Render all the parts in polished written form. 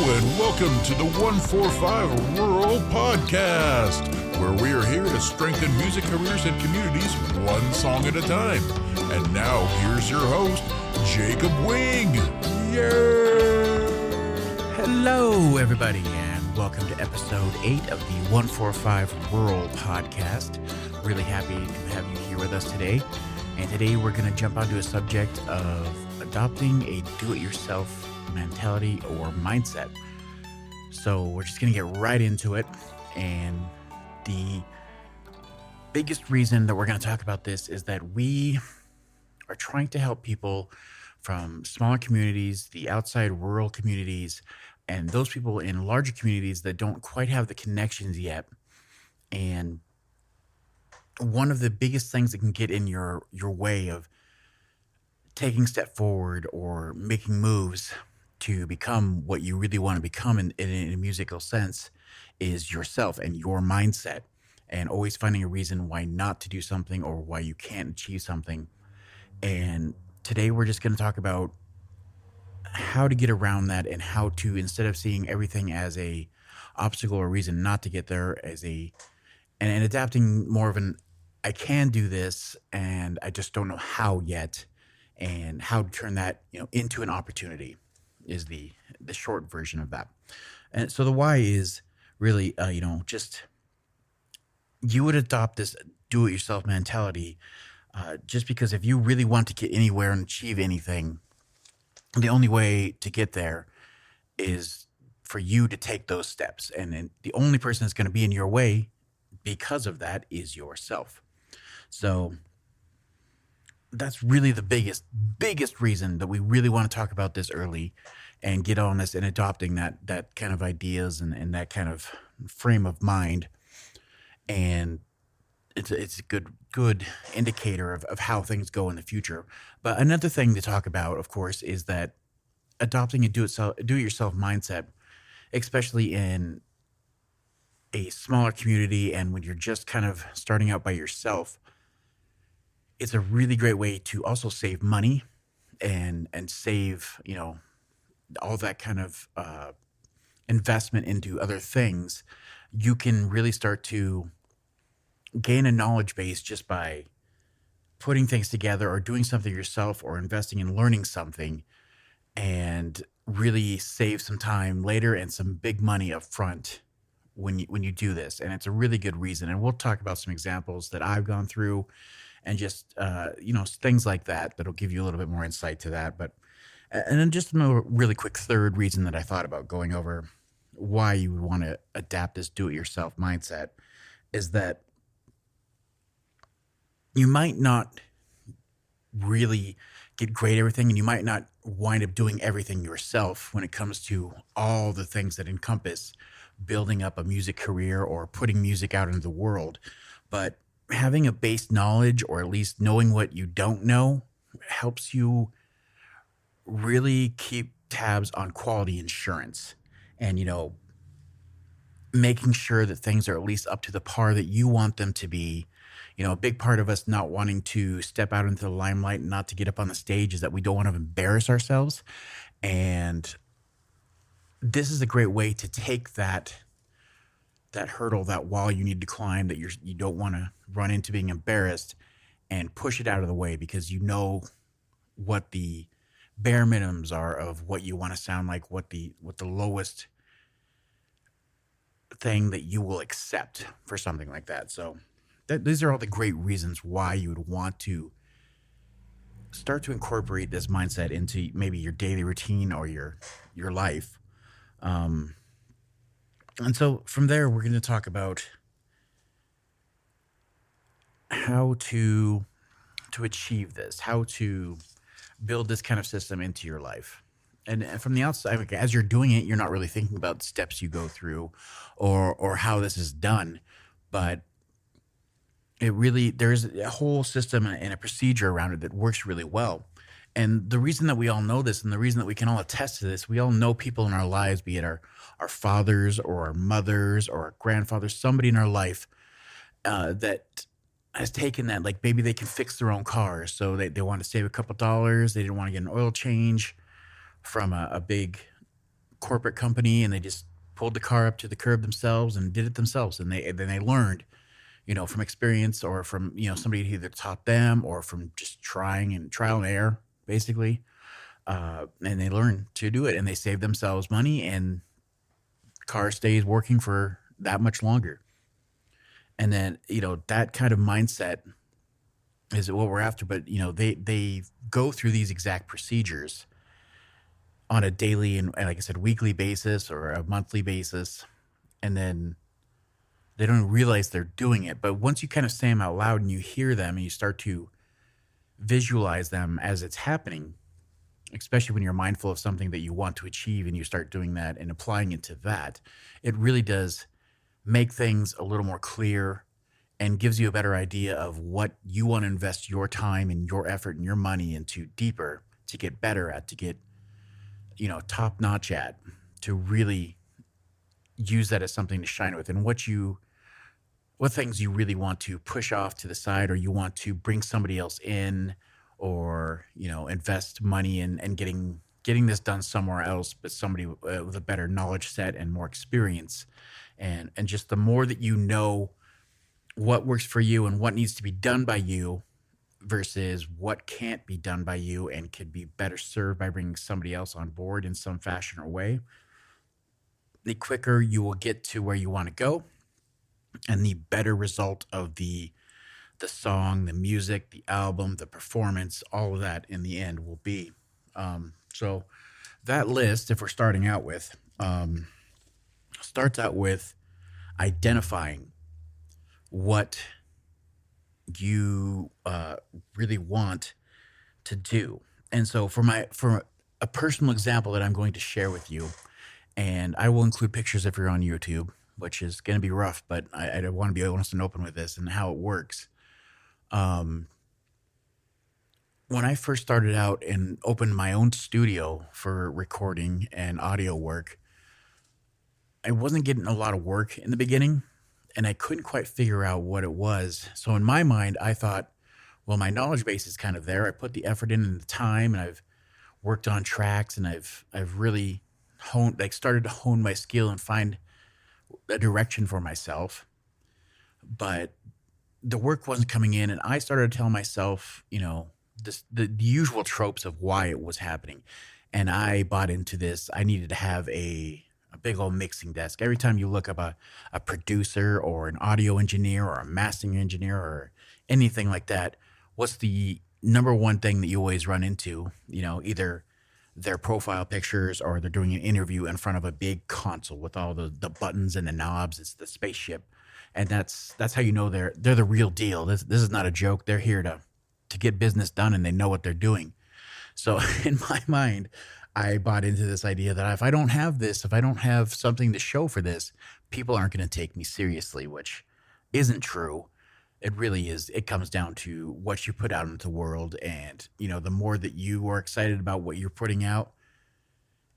and welcome to the 145 Rural Podcast, where we are here to strengthen music careers and communities one song at a time. And now, here's your host, Jacob Wing. Yay! Hello, everybody, and welcome to episode 8 of the 145 Rural Podcast. Really happy to have you here with us today. And today we're going to jump onto a subject of adopting a do-it-yourself mentality or mindset. So we're just going to get right into it. And the biggest reason that we're going to talk about this is that we are trying to help people from smaller communities, the outside rural communities, and those people in larger communities that don't quite have the connections yet. And one of the biggest things that can get in your way of taking a step forward or making moves to become what you really want to become in a musical sense is yourself and your mindset, and always finding a reason why not to do something or why you can't achieve something. And today we're just going to talk about how to get around that and how to, instead of seeing everything as a obstacle or reason not to get there, and adapting more of an I can do this and I just don't know how yet, and how to turn that into an opportunity is the short version of that. And so the why is really just you would adopt this do-it-yourself mentality just because if you really want to get anywhere and achieve anything, the only way to get there is for you to take those steps. And the only person that's going to be in your way because of that is yourself. So that's really the biggest reason that we really want to talk about this early and get on this and adopting that kind of ideas and that kind of frame of mind. And it's a good indicator of how things go in the future. But another thing to talk about, of course, is that adopting a do-it-yourself mindset, especially in a smaller community and when you're just kind of starting out by yourself, it's a really great way to also save money and save, all that kind of investment into other things. You can really start to gain a knowledge base just by putting things together or doing something yourself or investing in learning something, and really save some time later and some big money up front when you do this. And it's a really good reason. And we'll talk about some examples that I've gone through and just, things like that that'll give you a little bit more insight to that. And then just a really quick third reason that I thought about going over why you would want to adapt this do-it-yourself mindset is that you might not really get great at everything, and you might not wind up doing everything yourself when it comes to all the things that encompass building up a music career or putting music out into the world. But having a base knowledge, or at least knowing what you don't know, helps you really keep tabs on quality insurance and, making sure that things are at least up to the par that you want them to be. A big part of us not wanting to step out into the limelight and not to get up on the stage is that we don't want to embarrass ourselves. And this is a great way to take that hurdle, that wall you need to climb, that you don't want to run into being embarrassed, and push it out of the way, because you know what the bare minimums are of what you want to sound like, what the lowest thing that you will accept for something like that. So these are all the great reasons why you would want to start to incorporate this mindset into maybe your daily routine or your life. And so from there, we're going to talk about how to achieve this, how to build this kind of system into your life. And from the outside, like, as you're doing it, you're not really thinking about the steps you go through or how this is done. But there's a whole system and a procedure around it that works really well. And the reason that we all know this, and the reason that we can all attest to this, we all know people in our lives, be it our fathers or our mothers or our grandfathers, somebody in our life that has taken that, like maybe they can fix their own cars. So they want to save a couple dollars. They didn't want to get an oil change from a big corporate company and they just pulled the car up to the curb themselves and did it themselves. And then they learned, from experience or from, somebody who either taught them or from just trying and trial and error, basically. And they learn to do it and they save themselves money and car stays working for that much longer. And then, that kind of mindset is what we're after. But, they go through these exact procedures on a daily and like I said, weekly basis or a monthly basis. And then they don't realize they're doing it. But once you kind of say them out loud and you hear them and you start to visualize them as it's happening, especially when you're mindful of something that you want to achieve and you start doing that and applying it to that, it really does make things a little more clear and gives you a better idea of what you want to invest your time and your effort and your money into deeper to get better at, to get, top notch at, to really use that as something to shine with, and what things you really want to push off to the side, or you want to bring somebody else in, or invest money in and getting this done somewhere else, but somebody with a better knowledge set and more experience, and just the more that you know what works for you and what needs to be done by you versus what can't be done by you and could be better served by bringing somebody else on board in some fashion or way, the quicker you will get to where you want to go, and the better result of the song, the music, the album, the performance, all of that in the end will be. So that list, if we're starting out with, starts out with identifying what you really want to do. And so for a personal example that I'm going to share with you, and I will include pictures if you're on YouTube, which is going to be rough, but I want to be honest and open with this and how it works. When I first started out and opened my own studio for recording and audio work, I wasn't getting a lot of work in the beginning, and I couldn't quite figure out what it was. So in my mind, I thought, well, my knowledge base is kind of there. I put the effort in and the time, and I've worked on tracks, and I've really started to hone my skill and find a direction for myself. But the work wasn't coming in, and I started to tell myself, the usual tropes of why it was happening. And I bought into this. I needed to have a big old mixing desk. Every time you look up a producer or an audio engineer or a mastering engineer or anything like that, what's the number one thing that you always run into? Either their profile pictures or they're doing an interview in front of a big console with all the buttons and the knobs. It's the spaceship. And that's how you know they're the real deal. This is not a joke. They're here to get business done, and they know what they're doing. So in my mind, I bought into this idea that if I don't have this, if I don't have something to show for this, people aren't going to take me seriously, which isn't true. It really is. It comes down to what you put out into the world. And, the more that you are excited about what you're putting out,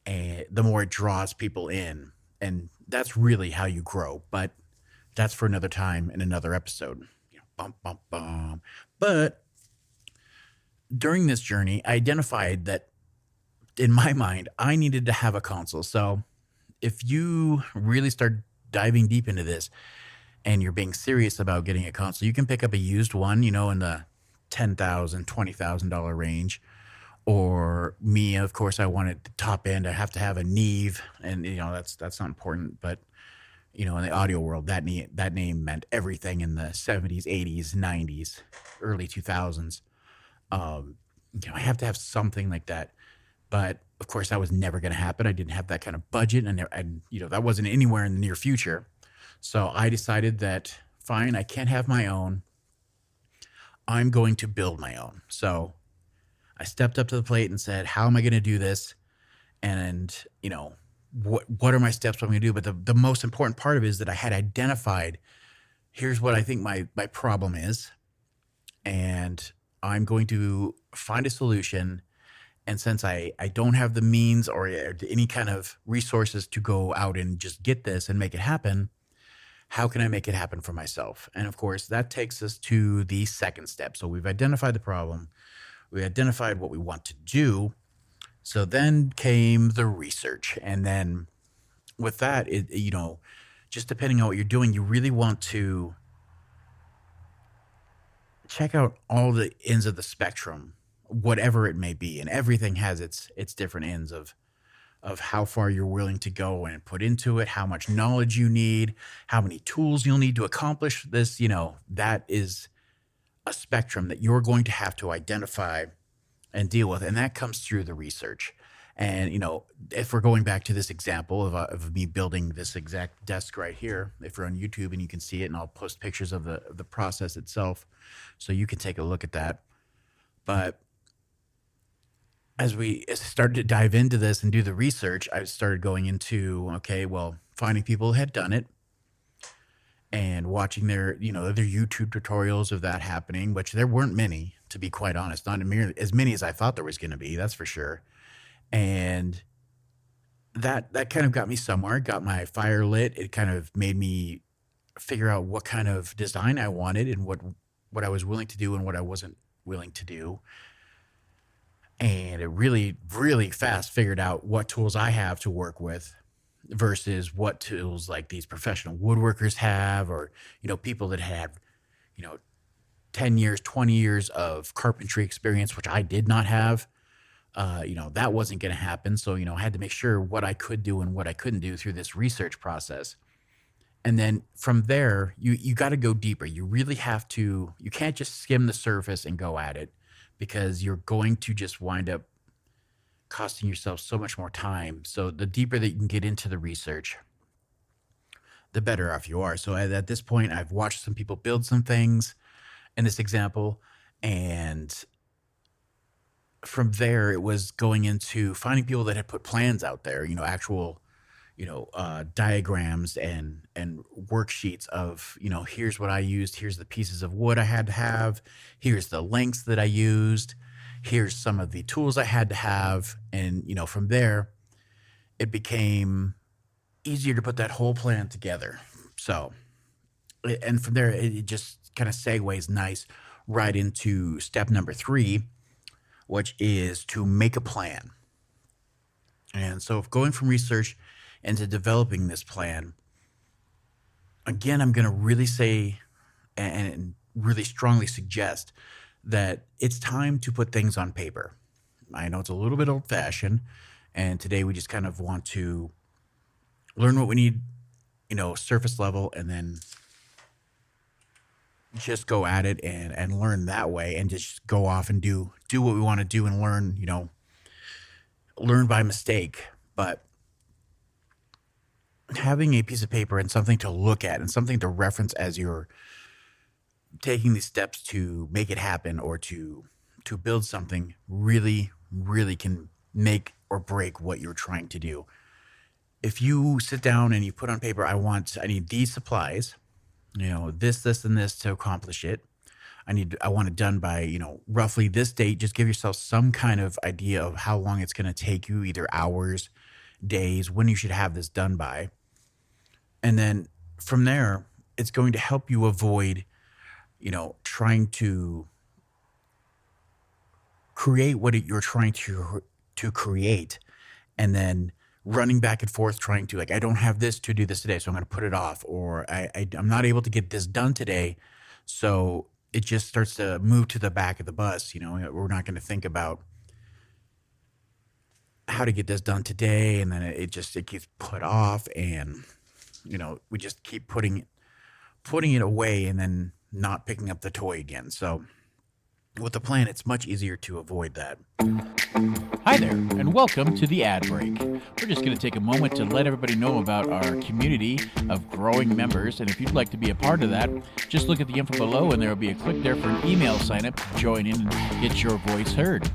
and the more it draws people in. And that's really how you grow. But that's for another time in another episode. Bum, bum, bum. But during this journey, I identified that in my mind, I needed to have a console. So if you really start diving deep into this and you're being serious about getting a console, you can pick up a used one, in the $10,000, $20,000 range. Or me, of course, I wanted the top end. I have to have a Neve, and that's not important. But in the audio world, that name meant everything in the 70s, 80s, 90s, early 2000s. I have to have something like that. But of course, that was never going to happen. I didn't have that kind of budget, and that wasn't anywhere in the near future. So I decided that, fine, I can't have my own. I'm going to build my own. So I stepped up to the plate and said, how am I going to do this? And, what are my steps I'm going to do? But the most important part of it is that I had identified, here's what I think my problem is. And I'm going to find a solution. And since I don't have the means or any kind of resources to go out and just get this and make it happen, how can I make it happen for myself? And of course, that takes us to the second step. So we've identified the problem. We identified what we want to do. So then came the research. And then with that, just depending on what you're doing, you really want to check out all the ends of the spectrum, whatever it may be. And everything has its different ends of how far you're willing to go and put into it, how much knowledge you need, how many tools you'll need to accomplish this. That is a spectrum that you're going to have to identify and deal with. And that comes through the research. And, if we're going back to this example of me building this exact desk right here, if you're on YouTube and you can see it, and I'll post pictures of the process itself so you can take a look at that. But as we started to dive into this and do the research, I started going into, finding people who had done it and watching their YouTube tutorials of that happening, which there weren't many, to be quite honest, not as many as I thought there was going to be, that's for sure. And that kind of got me somewhere, got my fire lit. It kind of made me figure out what kind of design I wanted and what I was willing to do and what I wasn't willing to do. And it really, really fast figured out what tools I have to work with versus what tools like these professional woodworkers have, or, people that have, 10 years, 20 years of carpentry experience, which I did not have. That wasn't going to happen. So, I had to make sure what I could do and what I couldn't do through this research process. And then from there, you got to go deeper. You really have to, you can't just skim the surface and go at it, because you're going to just wind up costing yourself so much more time. So the deeper that you can get into the research, the better off you are. So at this point, I've watched some people build some things in this example, and from there, it was going into finding people that had put plans out there, actual, diagrams and worksheets of, here's what I used, here's the pieces of wood I had to have, here's the lengths that I used, here's some of the tools I had to have. And, from there, it became easier to put that whole plan together. So, and from there, it just kind of segues nice right into step number 3, which is to make a plan. And so going from research into developing this plan, again, I'm going to really say and really strongly suggest that it's time to put things on paper. I know it's a little bit old-fashioned, and today we just kind of want to learn what we need, surface level, and then just go at it and learn that way, and just go off and do what we want to do and learn, learn by mistake. But having a piece of paper and something to look at and something to reference as you're taking these steps to make it happen or to build something really, really can make or break what you're trying to do. If you sit down and you put on paper, I need these supplies, this, and this to accomplish it. I want it done by, roughly this date. Just give yourself some kind of idea of how long it's going to take you, either hours, days, when you should have this done by. And then from there, it's going to help you avoid, trying to create what you're trying to create, and then running back and forth trying to, I don't have this to do this today, so I'm going to put it off, or I'm not able to get this done today, so it just starts to move to the back of the bus. We're not going to think about how to get this done today, and then it gets put off, and we just keep putting it away and then not picking up the toy again. So with the plan, it's much easier to avoid that. Hi there, and welcome to the ad break. We're just going to take a moment to let everybody know about our community of growing members, and if you'd like to be a part of that, just look at the info below, and there will be a click there for an email sign-up to join in and get your voice heard.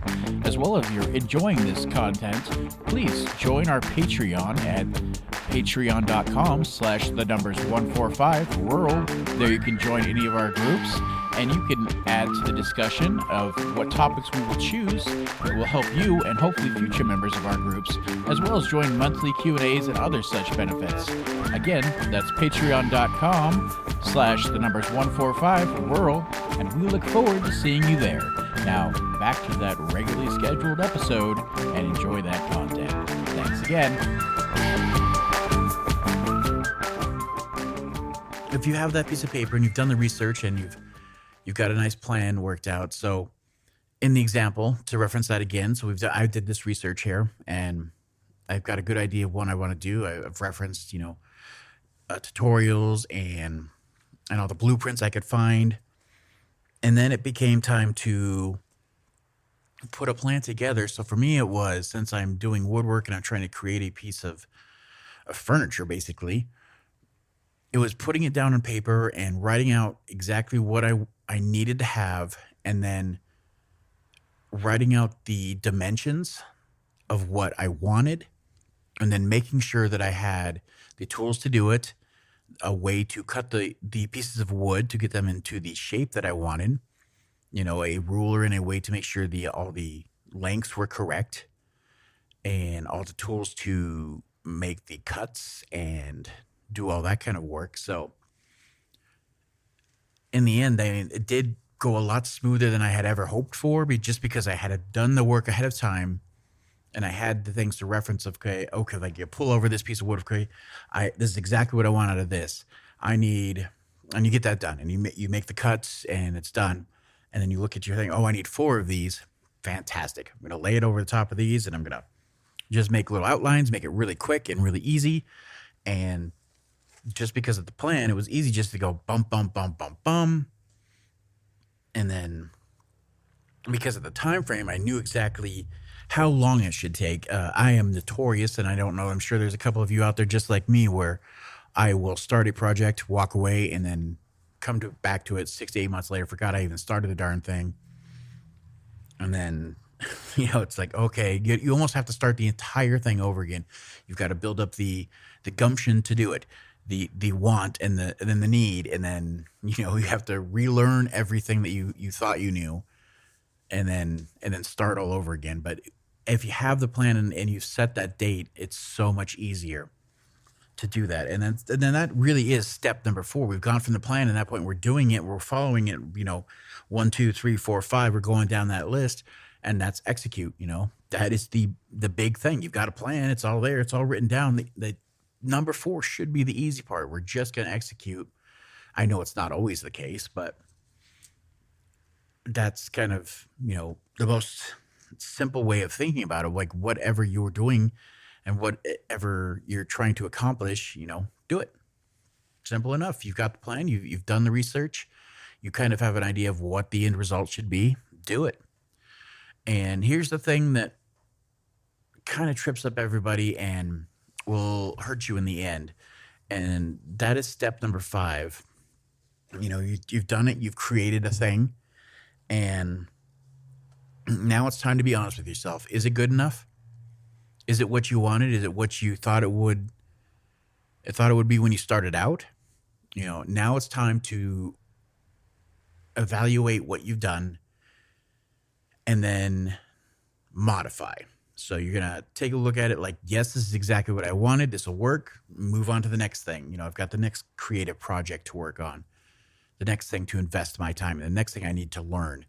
As well, if you're enjoying this content, please join our Patreon at patreon.com/145rural. There you can join any of our groups, and you can add to the discussion of what topics we will choose that will help you and hopefully future members of our groups, as well as join monthly Q&As and other such benefits. Again, that's patreon.com/145rural, and we look forward to seeing you there. Now, back to that regularly scheduled episode, and enjoy that content. Thanks again. If you have that piece of paper and you've done the research and you've got a nice plan worked out. So in the example, to reference that again, so I did this research here, and I've got a good idea of what I want to do. I've referenced, tutorials and all the blueprints I could find. And then it became time to put a plan together. So for me, it was, since I'm doing woodwork and I'm trying to create a piece of furniture, basically, it was putting it down on paper and writing out exactly what I needed to have, and then writing out the dimensions of what I wanted, and then making sure that I had the tools to do it, a way to cut the pieces of wood to get them into the shape that I wanted, a ruler and a way to make sure all the lengths were correct, and all the tools to make the cuts and do all that kind of work. So in the end, it did go a lot smoother than I had ever hoped for, just because I had done the work ahead of time, and I had the things to reference of, okay, like you pull over this piece of wood, okay, this is exactly what I want out of this. And you get that done, and you make the cuts, and it's done. And then you look at your thing, I need 4 of these. Fantastic. I'm going to lay it over the top of these, and I'm going to just make little outlines, make it really quick and really easy. And just because of the plan, it was easy just to go bump, bump, bump, bump, bump. And then because of the time frame, I knew exactly how long it should take. I am notorious, and I don't know, I'm sure there's a couple of you out there just like me, where I will start a project, walk away, and then come back to it 6 to 8 months later, forgot I even started the darn thing. And then, it's like, okay, you almost have to start the entire thing over again. You've got to build up the gumption to do it, the want, and then the need, and then you have to relearn everything that you thought you knew, and then start all over again. But if you have the plan and you've set that date, it's so much easier to do that. And then that really is step number 4. We've gone from the plan, and at that point we're doing it, we're following it, 1, 2, 3, 4, 5, we're going down that list, and that's execute. That is the big thing. You've got a plan, it's all there, it's all written down. The number 4 should be the easy part. We're just going to execute. I know it's not always the case, but that's kind of, the most simple way of thinking about it. Like, whatever you're doing and whatever you're trying to accomplish, do it. Simple enough. You've got the plan. You've done the research. You kind of have an idea of what the end result should be. Do it. And here's the thing that kind of trips up everybody and will hurt you in the end. And that is step number 5. You've done it. You've created a thing. And now it's time to be honest with yourself. Is it good enough? Is it what you wanted? Is it what you thought it would be when you started out? Now it's time to evaluate what you've done and then modify. So you're going to take a look at it like, yes, this is exactly what I wanted. This will work. Move on to the next thing. I've got the next creative project to work on, the next thing to invest my time in, the next thing I need to learn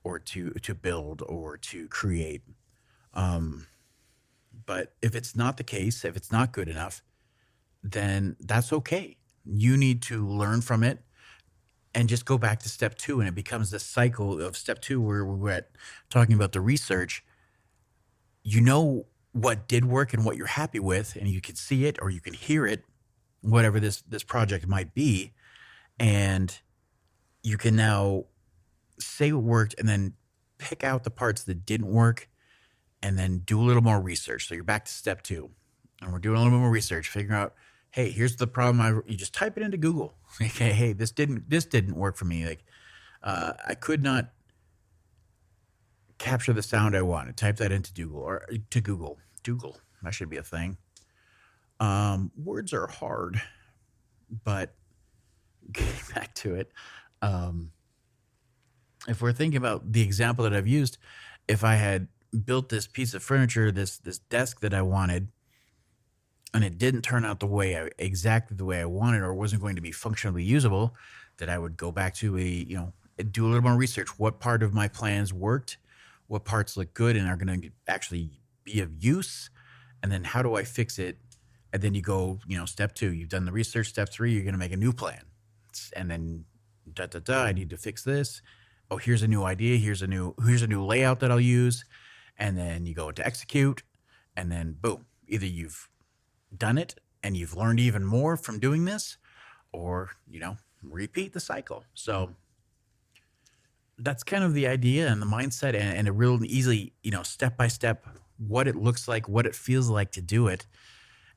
or to build or to create. But if it's not the case, if it's not good enough, then that's okay. You need to learn from it and just go back to step 2. And it becomes this cycle of step 2 where we're at talking about the research. What did work and what you're happy with, and you can see it or you can hear it, whatever this project might be. And you can now say what worked and then pick out the parts that didn't work and then do a little more research. So you're back to step 2. And we're doing a little more research, figuring out, hey, here's the problem. You just type it into Google. Okay, hey, this didn't work for me. Like, I could not capture the sound I wanted. Type that into Google. Google. That should be a thing. Words are hard, but getting back to it, um, if we're thinking about the example that I've used, if I had built this piece of furniture, this desk that I wanted, and it didn't turn out exactly the way I wanted, or wasn't going to be functionally usable, that I would go back to do a little more research. What part of my plans worked? What parts look good and are going to actually be of use? And then how do I fix it? And then you go, step 2, you've done the research. Step 3, you're going to make a new plan. And then I need to fix this. Oh, here's a new idea. Here's a new layout that I'll use. And then you go to execute, and then boom, either you've done it and you've learned even more from doing this, or repeat the cycle. So that's kind of the idea and the mindset, and a real easily step by step what it looks like, what it feels like to do it.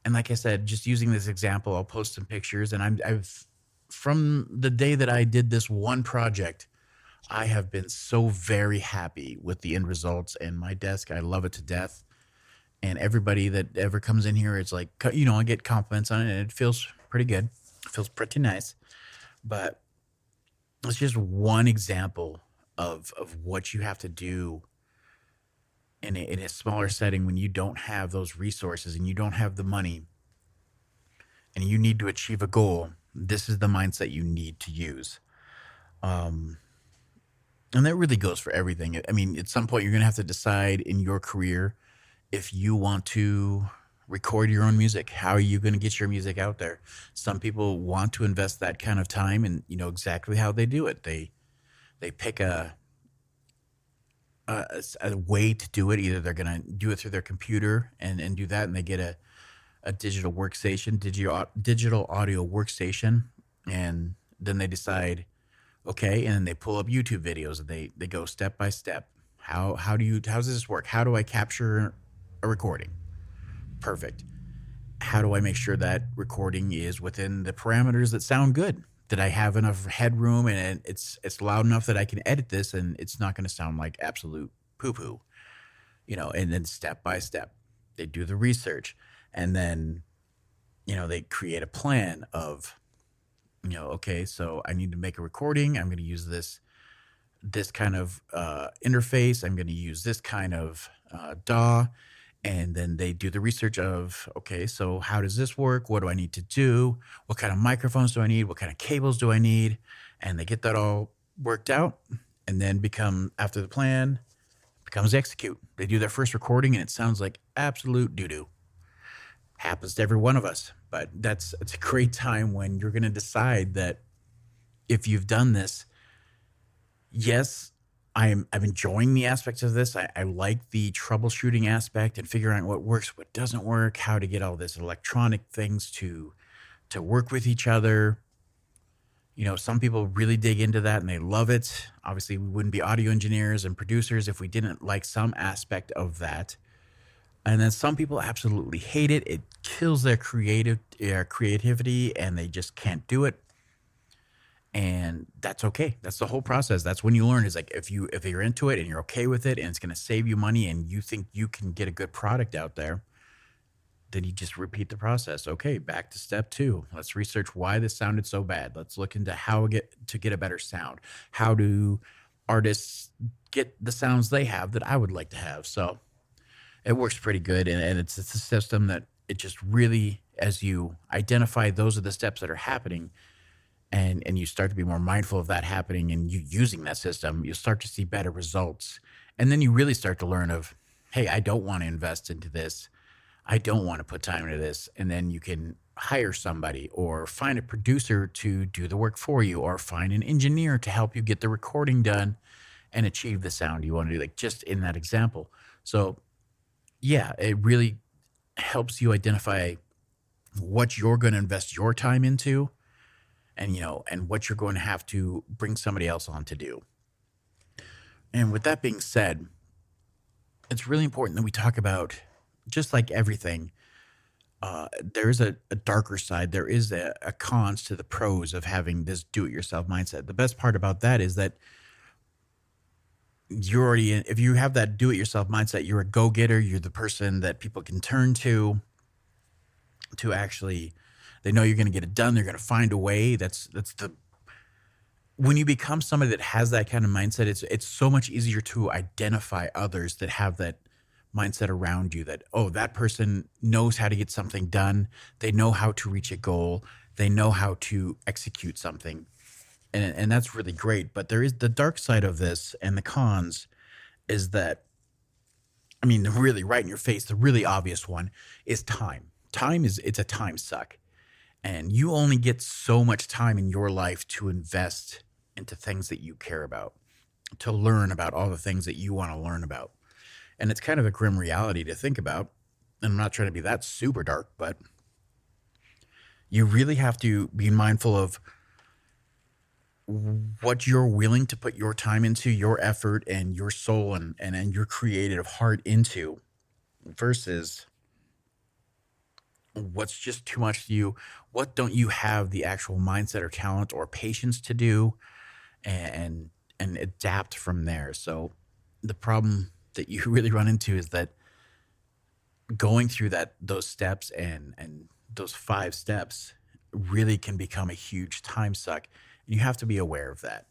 And like I said, just using this example, I'll post some pictures, and I've from the day that I did this one project, I have been so very happy with the end results and my desk. I love it to death. And everybody that ever comes in here, it's like, I get compliments on it, and it feels pretty good. It feels pretty nice. But it's just one example of what you have to do in a smaller setting when you don't have those resources and you don't have the money and you need to achieve a goal. This is the mindset you need to use. And that really goes for everything. I mean, at some point, you're going to have to decide in your career if you want to record your own music. How are you going to get your music out there? Some people want to invest that kind of time, and you know exactly how they do it. They pick a way to do it. Either they're going to do it through their computer and do that, and they get a digital workstation, digital audio workstation, and then they decide, okay, and they pull up YouTube videos, and they go step by step. How does this work? How do I capture a recording? Perfect. How do I make sure that recording is within the parameters that sound good? That I have enough headroom and it's loud enough that I can edit this and it's not going to sound like absolute poo-poo, and then step by step, they do the research, and then, they create a plan of, okay, so I need to make a recording. I'm going to use this kind of interface. I'm going to use this kind of DAW. And then they do the research of, okay, so how does this work? What do I need to do? What kind of microphones do I need? What kind of cables do I need? And they get that all worked out. And then after the plan becomes execute. They do their first recording and it sounds like absolute doo-doo. Happens to every one of us. But it's a great time when you're going to decide that if you've done this, yes, I'm enjoying the aspects of this. I like the troubleshooting aspect and figuring out what works, what doesn't work, how to get all this electronic things to work with each other. Some people really dig into that and they love it. Obviously, we wouldn't be audio engineers and producers if we didn't like some aspect of that. And then some people absolutely hate it. It kills their creativity and they just can't do it. And that's okay. That's the whole process. That's when you learn, is like, if you're into it and you're okay with it and it's going to save you money and you think you can get a good product out there, then you just repeat the process. Okay, back to step 2. Let's research why this sounded so bad. Let's look into how to get a better sound. How do artists get the sounds they have that I would like to have? So it works pretty good. And it's a system that it just really, as you identify those are the steps that are happening, and you start to be more mindful of that happening and you using that system, you'll start to see better results. And then you really start to learn of, hey, I don't want to invest into this. I don't want to put time into this. And then you can hire somebody or find a producer to do the work for you, or find an engineer to help you get the recording done and achieve the sound you want to do, like just in that example. So yeah, it really helps you identify what you're going to invest your time into, and what you're going to have to bring somebody else on to do. And with that being said, it's really important that we talk about, just like everything, there's a darker side. There is a cons to the pros of having this do-it-yourself mindset. The best part about that is that you're already if you have that do-it-yourself mindset, you're a go-getter. You're the person that people can turn to. to actually, they know you're going to get it done. They're going to find a way. When you become somebody that has that kind of mindset, it's so much easier to identify others that have that mindset around you, that, oh, that person knows how to get something done. They know how to reach a goal. They know how to execute something. And that's really great. But there is the dark side of this, and the cons is that, I mean, really right in your face, the really obvious one is time. It's a time suck. And you only get so much time in your life to invest into things that you care about, to learn about all the things that you want to learn about. And it's kind of a grim reality to think about. And I'm not trying to be that super dark, but you really have to be mindful of what you're willing to put your time into, your effort and your soul and your creative heart into, versus what's just too much to you. What don't you have the actual mindset or talent or patience to do, and adapt from there. So the problem that you really run into is that going through those steps and those 5 steps really can become a huge time suck. And you have to be aware of that.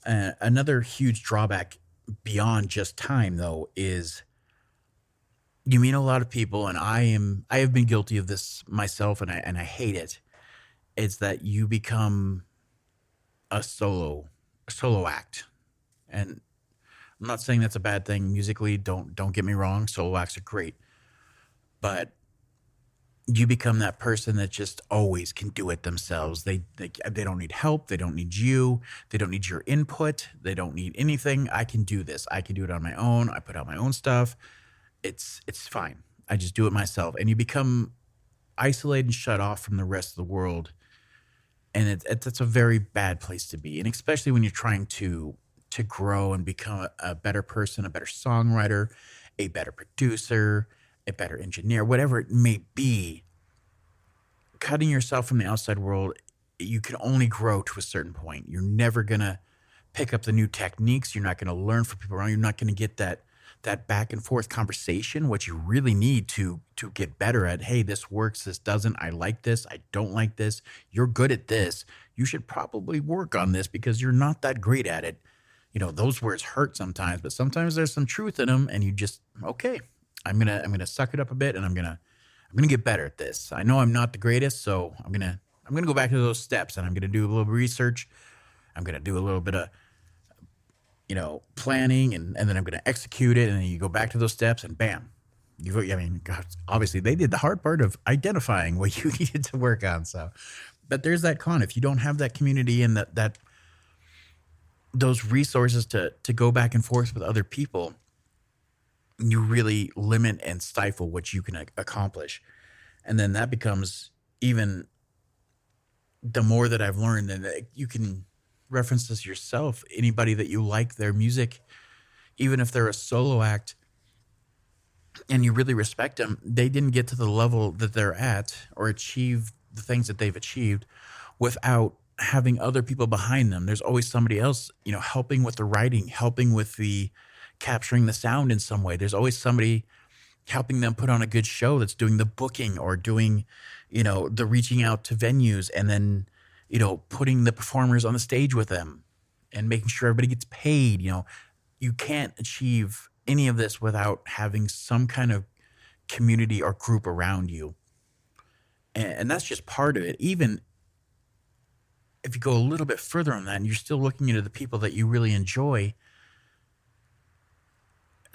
Another huge drawback beyond just time, though, is you meet a lot of people, and I have been guilty of this myself, and I hate it. It's that you become a solo act. And I'm not saying that's a bad thing musically. Don't get me wrong. Solo acts are great. But you become that person that just always can do it themselves. They don't need help. They don't need you. They don't need your input. They don't need anything. I can do this. I can do it on my own. I put out my own stuff. It's fine. I just do it myself. And you become isolated and shut off from the rest of the world. And it's a very bad place to be. And especially when you're trying to grow and become a better person, a better songwriter, a better producer, a better engineer, whatever it may be, cutting yourself from the outside world, you can only grow to a certain point. You're never going to pick up the new techniques. You're not going to learn from people around. You're not going to get that back and forth conversation, what you really need to get better at. Hey, this works, this doesn't. I like this. I don't like this. You're good at this. You should probably work on this because you're not that great at it. You know, those words hurt sometimes, but sometimes there's some truth in them, and you just, okay, I'm gonna suck it up a bit, and I'm gonna get better at this. I know I'm not the greatest, so I'm gonna go back to those steps, and I'm gonna do a little research. I'm gonna do a little bit of, planning, and then I'm gonna execute it, and then you go back to those steps, and bam, God, obviously they did the hard part of identifying what you needed to work on. So, but there's that con. If you don't have that community and that those resources to go back and forth with other people, you really limit and stifle what you can accomplish. And then that becomes, even the more that I've learned, and you can reference this yourself, anybody that you like their music, even if they're a solo act and you really respect them, they didn't get to the level that they're at or achieve the things that they've achieved without having other people behind them. There's always somebody else, helping with the writing, helping with the capturing the sound in some way. There's always somebody helping them put on a good show that's doing the booking or doing, the reaching out to venues, and then, putting the performers on the stage with them and making sure everybody gets paid. You can't achieve any of this without having some kind of community or group around you. And that's just part of it. Even if you go a little bit further on that and you're still looking into the people that you really enjoy,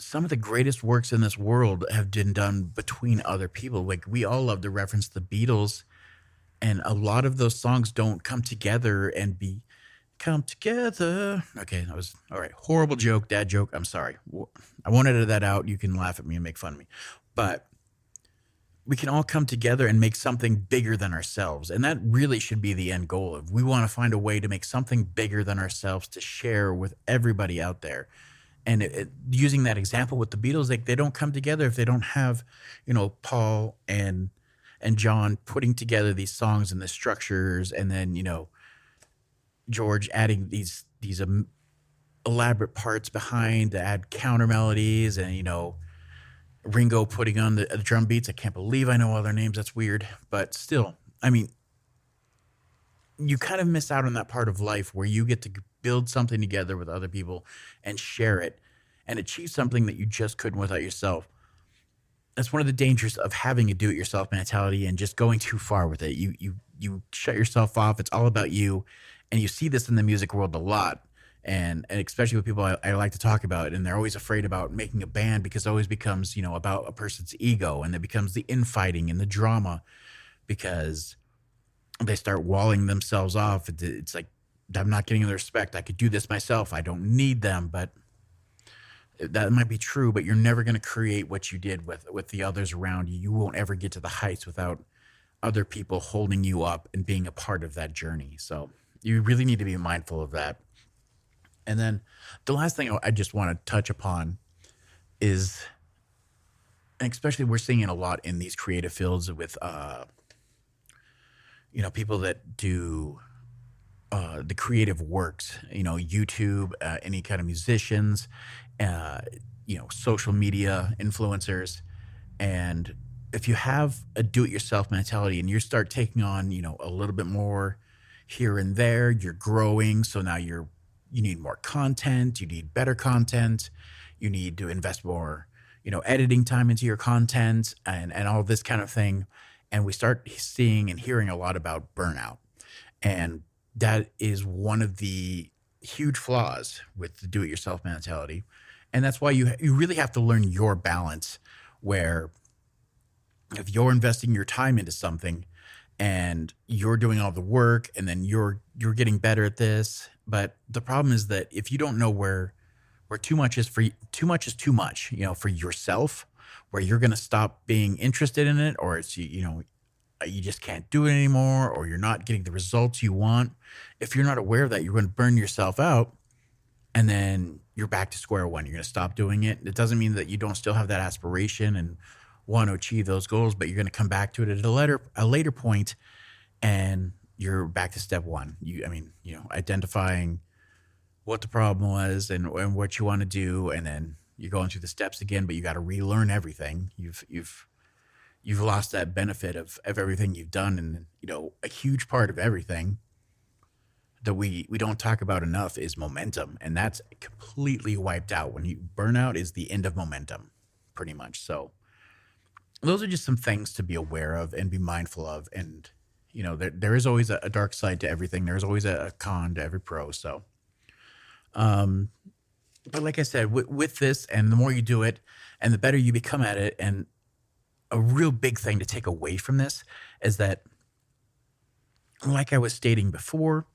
some of the greatest works in this world have been done between other people. Like, we all love to reference the Beatles, and a lot of those songs don't come together and come together. Okay, that was all right. Horrible joke, dad joke. I'm sorry. I won't edit that out. You can laugh at me and make fun of me. But we can all come together and make something bigger than ourselves. And that really should be the end goal. If we want to find a way to make something bigger than ourselves to share with everybody out there. And using that example with the Beatles, they don't come together if they don't have, Paul and John putting together these songs and the structures, and then, George adding these elaborate parts behind to add counter melodies, and, Ringo putting on the drum beats. I can't believe I know all their names. That's weird. But still, I mean, you kind of miss out on that part of life where you get to build something together with other people and share it and achieve something that you just couldn't without yourself. That's one of the dangers of having a do-it-yourself mentality and just going too far with it. You shut yourself off. It's all about you, and you see this in the music world a lot, and especially with people I like to talk about. And they're always afraid about making a band because it always becomes about a person's ego, and it becomes the infighting and the drama because they start walling themselves off. It's like, I'm not getting the respect. I could do this myself. I don't need them, but that might be true, but you're never going to create what you did with the others around you. You won't ever get to the heights without other people holding you up and being a part of that journey. So you really need to be mindful of that. And then the last thing I just want to touch upon is, and especially we're seeing it a lot in these creative fields with, people that do the creative works, YouTube, any kind of musicians, social media influencers. And if you have a do-it-yourself mentality and you start taking on, a little bit more here and there, you're growing. So now you need more content, you need better content, you need to invest more, editing time into your content and all this kind of thing. And we start seeing and hearing a lot about burnout. And that is one of the huge flaws with the do-it-yourself mentality. And that's why you really have to learn your balance, where if you're investing your time into something and you're doing all the work and then you're getting better at this. But the problem is that if you don't know where too much is too much, for yourself, where you're going to stop being interested in it, or it's, you just can't do it anymore, or you're not getting the results you want. If you're not aware of that, you're going to burn yourself out, and then you're back to square one. You're going to stop doing it. It doesn't mean that you don't still have that aspiration and want to achieve those goals, but you're going to come back to it at a later point, and you're back to step one. Identifying what the problem was and what you want to do, and then you're going through the steps again, but you got to relearn everything. You've lost that benefit of everything you've done. And, a huge part of everything that we don't talk about enough is momentum. And that's completely wiped out. When burnout is the end of momentum, pretty much. So those are just some things to be aware of and be mindful of. And, there is always a dark side to everything. There's always a con to every pro. So, but like I said, with this, and the more you do it and the better you become at it, and a real big thing to take away from this is that, like I was stating before,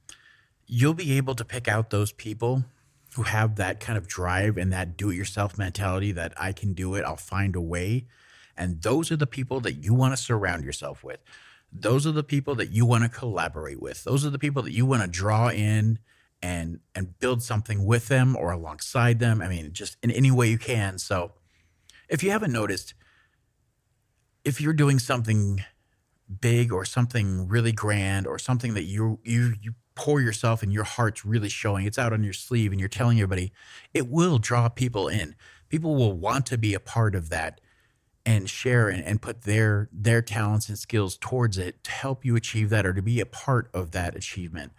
you'll be able to pick out those people who have that kind of drive and that do-it-yourself mentality that I can do it, I'll find a way. And those are the people that you want to surround yourself with. Those are the people that you want to collaborate with. Those are the people that you want to draw in and build something with them or alongside them. Just in any way you can. So if you haven't noticed, if you're doing something big or something really grand or something that you pour yourself and your heart's really showing, it's out on your sleeve and you're telling everybody, it will draw people in. People will want to be a part of that and share and put their talents and skills towards it to help you achieve that or to be a part of that achievement.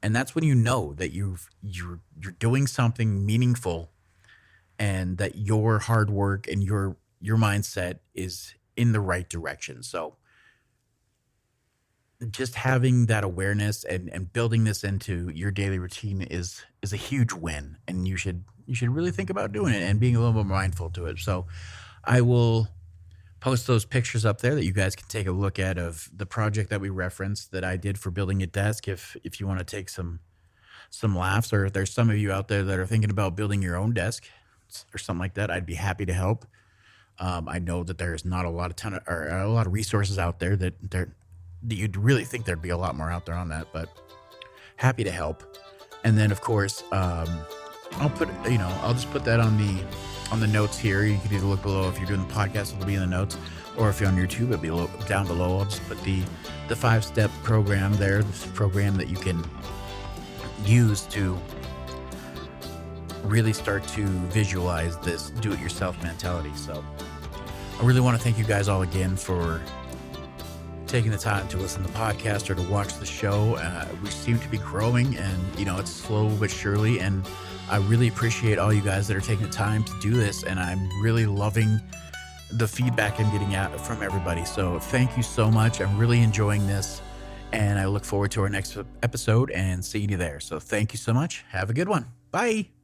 And that's when you know that you're doing something meaningful and that your hard work and your mindset is in the right direction. So just having that awareness and building this into your daily routine is a huge win, and you should really think about doing it and being a little more mindful to it. So I will post those pictures up there that you guys can take a look at of the project that we referenced that I did for building a desk. If you want to take some laughs, or if there's some of you out there that are thinking about building your own desk or something like that, I'd be happy to help. I know that there's not a lot of resources out there that you'd really think there'd be a lot more out there on that, but happy to help. And then of course, I'll just put that on the notes here. You can either look below. If you're doing the podcast, it'll be in the notes, or if you're on YouTube, it'll be down below. I'll just put the 5-step program there, this program that you can use to really start to visualize this do-it-yourself mentality. So I really want to thank you guys all again for taking the time to listen to the podcast or to watch the show. We seem to be growing, and it's slow but surely, and I really appreciate all you guys that are taking the time to do this, and I'm really loving the feedback I'm getting out from everybody. So thank you so much. I'm really enjoying this, and I look forward to our next episode and seeing you there. So thank you so much. Have a good one. Bye.